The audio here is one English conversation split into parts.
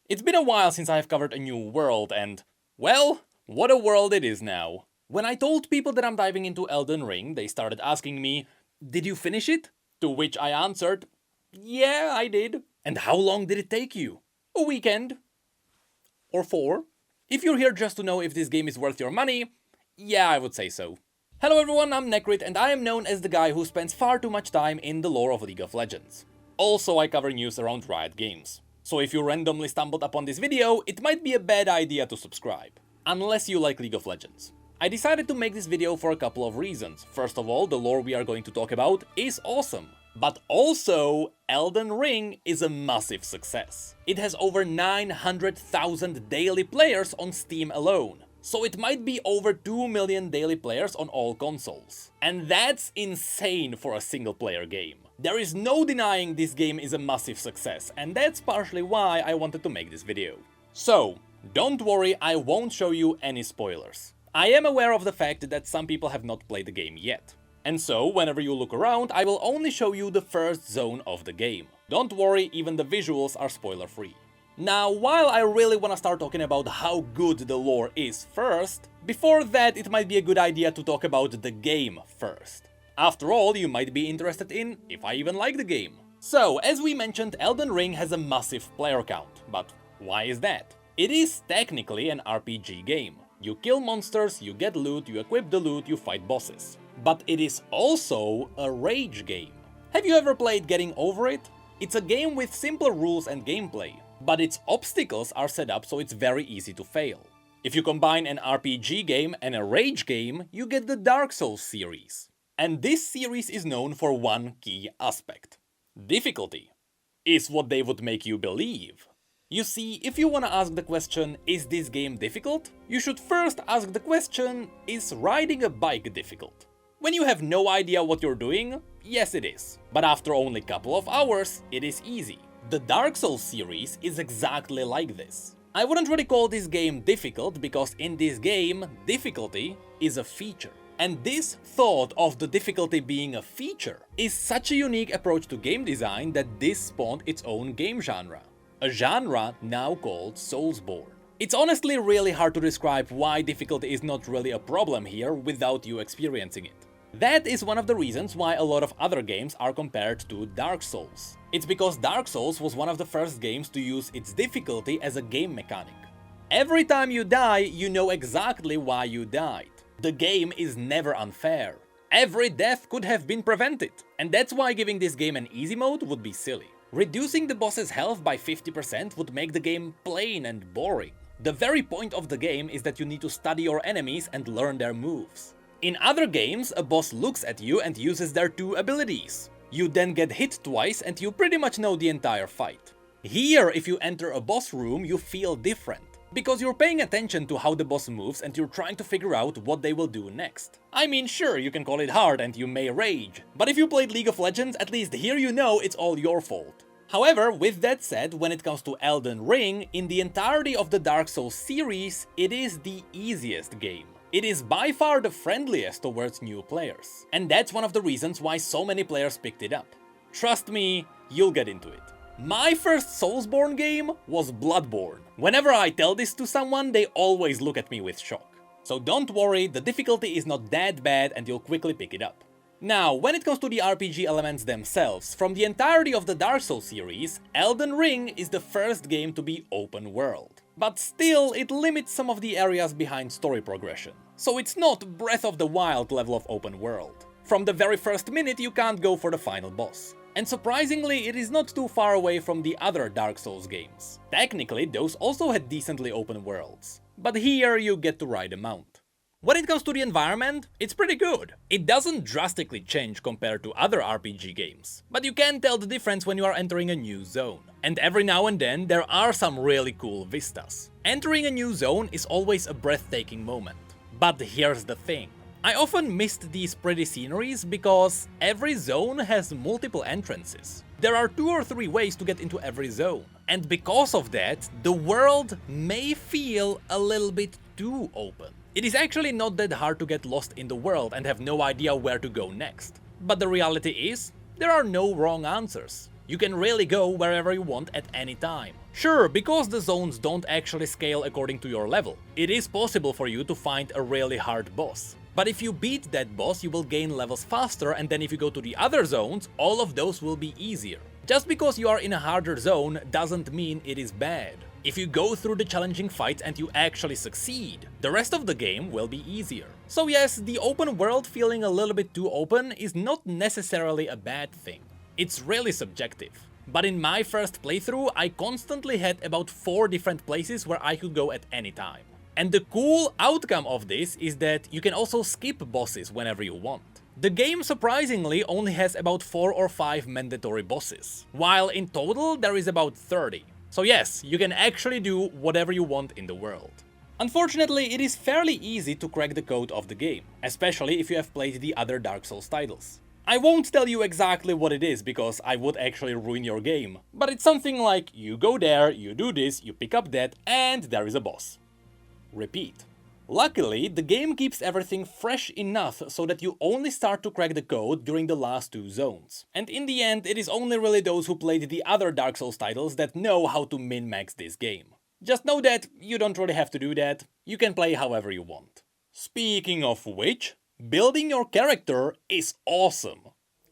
It's been a while since I've covered a new world and, well, what a world it is now. When I told people that I'm diving into Elden Ring, they started asking me, "Did you finish it?" To which I answered, "Yeah, I did." "And how long did it take you?" "A weekend." Or 4. If you're here just to know if this game is worth your money, yeah, I would say so. Hello everyone, I'm Necrit and I am known as the guy who spends far too much time in the lore of League of Legends. Also, I cover news around Riot Games. So if you randomly stumbled upon this video, it might be a bad idea to subscribe. Unless you like League of Legends. I decided to make this video for a couple of reasons. First of all, the lore we are going to talk about is awesome. But also, Elden Ring is a massive success. It has over 900,000 daily players on Steam alone. So it might be over 2 million daily players on all consoles. And that's insane for a single player game. There is no denying this game is a massive success, and that's partially why I wanted to make this video. So, don't worry, I won't show you any spoilers. I am aware of the fact that some people have not played the game yet. And so, whenever you look around, I will only show you the first zone of the game. Don't worry, even the visuals are spoiler free. Now, while I really wanna start talking about how good the lore is first, before that it might be a good idea to talk about the game first. After all, you might be interested in if I even like the game. So, as we mentioned, Elden Ring has a massive player count, but why is that? It is technically an RPG game. You kill monsters, you get loot, you equip the loot, you fight bosses. But it is also a rage game. Have you ever played Getting Over It? It's a game with simpler rules and gameplay, but its obstacles are set up so it's very easy to fail. If you combine an RPG game and a rage game, you get the Dark Souls series. And this series is known for one key aspect. Difficulty is what they would make you believe. You see, if you wanna ask the question, is this game difficult? You should first ask the question, is riding a bike difficult? When you have no idea what you're doing, yes it is. But after only a couple of hours, it is easy. The Dark Souls series is exactly like this. I wouldn't really call this game difficult because in this game, difficulty is a feature. And this thought of the difficulty being a feature is such a unique approach to game design that this spawned its own game genre. A genre now called Soulsborne. It's honestly really hard to describe why difficulty is not really a problem here without you experiencing it. That is one of the reasons why a lot of other games are compared to Dark Souls. It's because Dark Souls was one of the first games to use its difficulty as a game mechanic. Every time you die, you know exactly why you died. The game is never unfair. Every death could have been prevented, and that's why giving this game an easy mode would be silly. Reducing the boss's health by 50% would make the game plain and boring. The very point of the game is that you need to study your enemies and learn their moves. In other games, a boss looks at you and uses their 2 abilities. You then get hit twice and you pretty much know the entire fight. Here, if you enter a boss room, you feel different. Because you're paying attention to how the boss moves and you're trying to figure out what they will do next. I mean, sure, you can call it hard and you may rage, but if you played League of Legends, at least here you know it's all your fault. However, with that said, when it comes to Elden Ring, in the entirety of the Dark Souls series, it is the easiest game. It is by far the friendliest towards new players. And that's one of the reasons why so many players picked it up. Trust me, you'll get into it. My first Soulsborne game was Bloodborne. Whenever I tell this to someone, they always look at me with shock. So don't worry, the difficulty is not that bad and you'll quickly pick it up. Now, when it comes to the RPG elements themselves, from the entirety of the Dark Souls series, Elden Ring is the first game to be open world. But still, it limits some of the areas behind story progression. So it's not Breath of the Wild level of open world. From the very first minute you can't go for the final boss. And surprisingly, it is not too far away from the other Dark Souls games. Technically, those also had decently open worlds. But here you get to ride a mount. When it comes to the environment, it's pretty good. It doesn't drastically change compared to other RPG games, but you can tell the difference when you are entering a new zone. And every now and then there are some really cool vistas. Entering a new zone is always a breathtaking moment. But here's the thing. I often missed these pretty sceneries because every zone has multiple entrances. There are 2 or 3 ways to get into every zone. And because of that, the world may feel a little bit too open. It is actually not that hard to get lost in the world and have no idea where to go next. But the reality is, there are no wrong answers. You can really go wherever you want at any time. Sure, because the zones don't actually scale according to your level, it is possible for you to find a really hard boss. But if you beat that boss, you will gain levels faster, and then if you go to the other zones, all of those will be easier. Just because you are in a harder zone doesn't mean it is bad. If you go through the challenging fights and you actually succeed, the rest of the game will be easier. So yes, the open world feeling a little bit too open is not necessarily a bad thing. It's really subjective. But in my first playthrough, I constantly had about 4 different places where I could go at any time. And the cool outcome of this is that you can also skip bosses whenever you want. The game surprisingly only has about 4 or 5 mandatory bosses, while in total there is about 30. So yes, you can actually do whatever you want in the world. Unfortunately, it is fairly easy to crack the code of the game, especially if you have played the other Dark Souls titles. I won't tell you exactly what it is because I would actually ruin your game, but it's something like you go there, you do this, you pick up that, and there is a boss. Repeat. Luckily, the game keeps everything fresh enough so that you only start to crack the code during the last 2 zones. And in the end, it is only really those who played the other Dark Souls titles that know how to min-max this game. Just know that you don't really have to do that, you can play however you want. Speaking of which, building your character is awesome.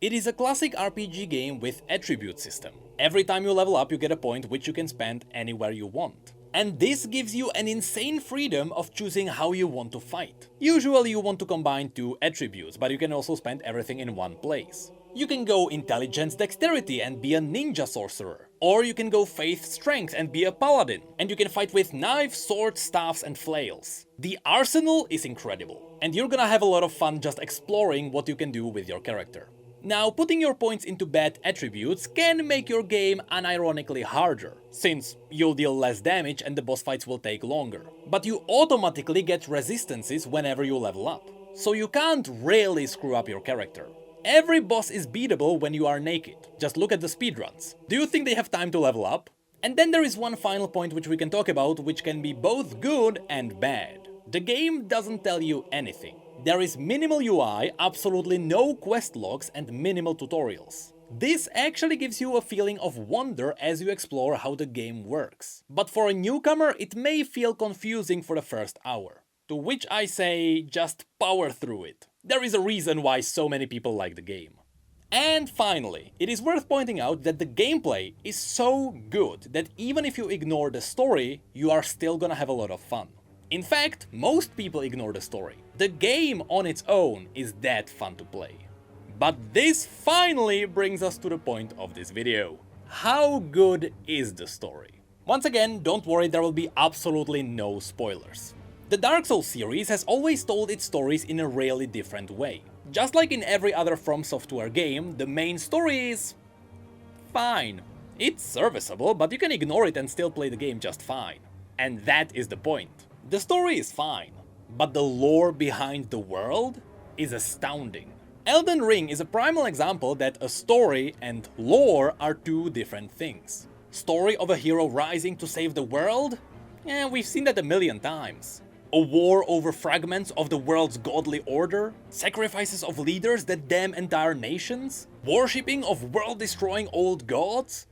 It is a classic RPG game with attribute system. Every time you level up, you get a point which you can spend anywhere you want. And this gives you an insane freedom of choosing how you want to fight. Usually you want to combine 2 attributes, but you can also spend everything in one place. You can go intelligence dexterity and be a ninja sorcerer. Or you can go faith strength and be a paladin. And you can fight with knives, swords, staffs and flails. The arsenal is incredible. And you're gonna have a lot of fun just exploring what you can do with your character. Now, putting your points into bad attributes can make your game unironically harder, since you'll deal less damage and the boss fights will take longer. But you automatically get resistances whenever you level up, so you can't really screw up your character. Every boss is beatable when you are naked, just look at the speedruns. Do you think they have time to level up? And then there is one final point which we can talk about, which can be both good and bad. The game doesn't tell you anything. There is minimal UI, absolutely no quest logs and minimal tutorials. This actually gives you a feeling of wonder as you explore how the game works. But for a newcomer, it may feel confusing for the first hour. To which I say, just power through it. There is a reason why so many people like the game. And finally, it is worth pointing out that the gameplay is so good that even if you ignore the story, you are still gonna have a lot of fun. In fact, most people ignore the story. The game on its own is that fun to play. But this finally brings us to the point of this video. How good is the story? Once again, don't worry, there will be absolutely no spoilers. The Dark Souls series has always told its stories in a really different way. Just like in every other From Software game, the main story is fine. It's serviceable, but you can ignore it and still play the game just fine. And that is the point. The story is fine, but the lore behind the world is astounding. Elden Ring is a primal example that a story and lore are 2 different things. Story of a hero rising to save the world? We've seen that a million times. A war over fragments of the world's godly order? Sacrifices of leaders that damn entire nations? Worshipping of world-destroying old gods?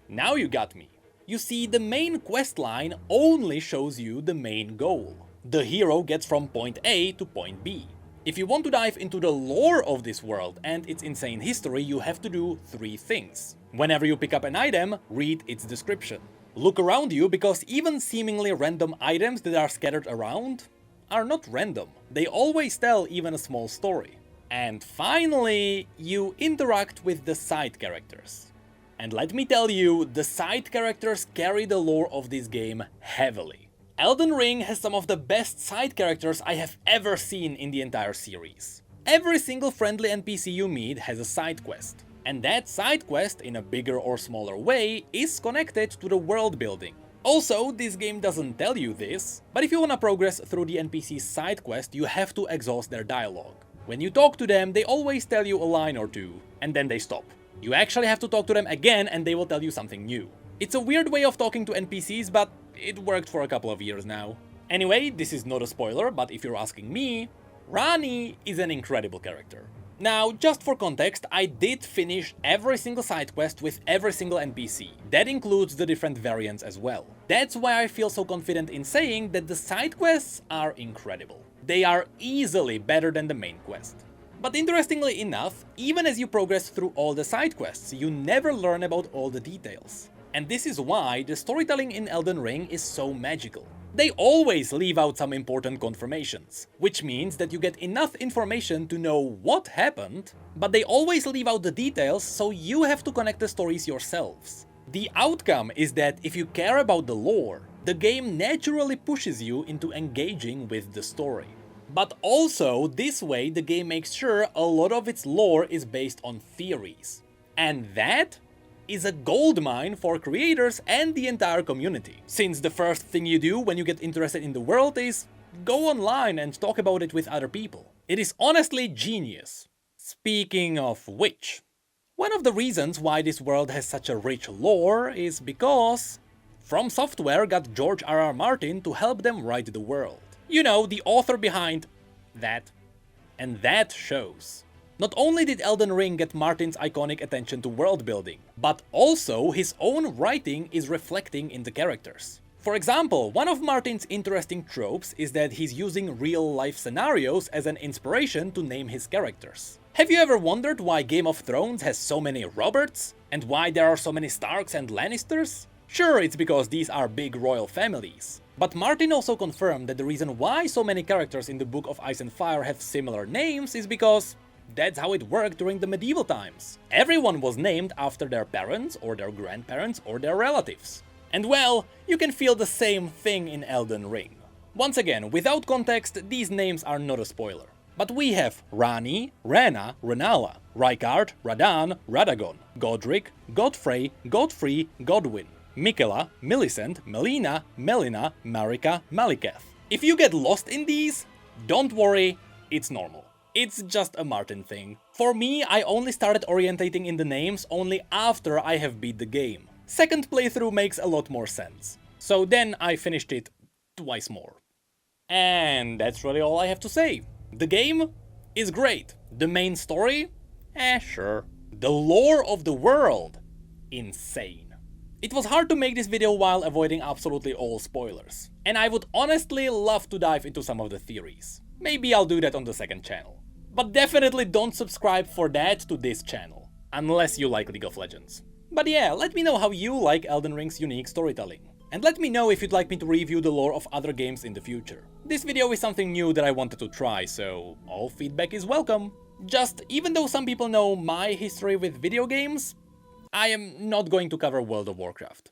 Now you got me. You see, the main questline only shows you the main goal. The hero gets from point A to point B. If you want to dive into the lore of this world and its insane history, you have to do 3 things. Whenever you pick up an item, read its description. Look around you, because even seemingly random items that are scattered around are not random. They always tell even a small story. And finally, you interact with the side characters. And let me tell you, the side characters carry the lore of this game heavily. Elden Ring has some of the best side characters I have ever seen in the entire series. Every single friendly NPC you meet has a side quest. And that side quest, in a bigger or smaller way, is connected to the world building. Also, this game doesn't tell you this, but if you wanna progress through the NPC's side quest, you have to exhaust their dialogue. When you talk to them, they always tell you a line or 2, and then they stop. You actually have to talk to them again and they will tell you something new. It's a weird way of talking to NPCs, but it worked for a couple of years now. Anyway, this is not a spoiler, but if you're asking me, Ranni is an incredible character. Now, just for context, I did finish every single side quest with every single NPC. That includes the different variants as well. That's why I feel so confident in saying that the side quests are incredible. They are easily better than the main quest. But interestingly enough, even as you progress through all the side quests, you never learn about all the details. And this is why the storytelling in Elden Ring is so magical. They always leave out some important confirmations, which means that you get enough information to know what happened, but they always leave out the details, so you have to connect the stories yourselves. The outcome is that if you care about the lore, the game naturally pushes you into engaging with the story. But also, this way the game makes sure a lot of its lore is based on theories. And that is a goldmine for creators and the entire community, since the first thing you do when you get interested in the world is go online and talk about it with other people. It is honestly genius. Speaking of which, one of the reasons why this world has such a rich lore is because From Software got George R.R. Martin to help them write the world. You know, the author behind that. And that shows. Not only did Elden Ring get Martin's iconic attention to world building, but also his own writing is reflecting in the characters. For example, one of Martin's interesting tropes is that he's using real-life scenarios as an inspiration to name his characters. Have you ever wondered why Game of Thrones has so many Roberts? And why there are so many Starks and Lannisters? Sure, it's because these are big royal families. But Martin also confirmed that the reason why so many characters in the Book of Ice and Fire have similar names is because that's how it worked during the medieval times. Everyone was named after their parents, or their grandparents, or their relatives. And well, you can feel the same thing in Elden Ring. Once again, without context, these names are not a spoiler. But we have Rani, Rena, Renala, Rykard, Radan, Radagon, Godric, Godfrey, Godfrey, Godwyn, Miquella, Millicent, Melina, Melina, Marika, Maliketh. If you get lost in these, don't worry, it's normal. It's just a Martin thing. For me, I only started orientating in the names only after I have beat the game. Second playthrough makes a lot more sense. So then I finished it twice more. And that's really all I have to say. The game is great. The main story? Sure. The lore of the world? Insane. It was hard to make this video while avoiding absolutely all spoilers. And I would honestly love to dive into some of the theories. Maybe I'll do that on the second channel. But definitely don't subscribe for that to this channel, unless you like League of Legends. But yeah, let me know how you like Elden Ring's unique storytelling. And let me know if you'd like me to review the lore of other games in the future. This video is something new that I wanted to try, so all feedback is welcome. Just, even though some people know my history with video games, I am not going to cover World of Warcraft.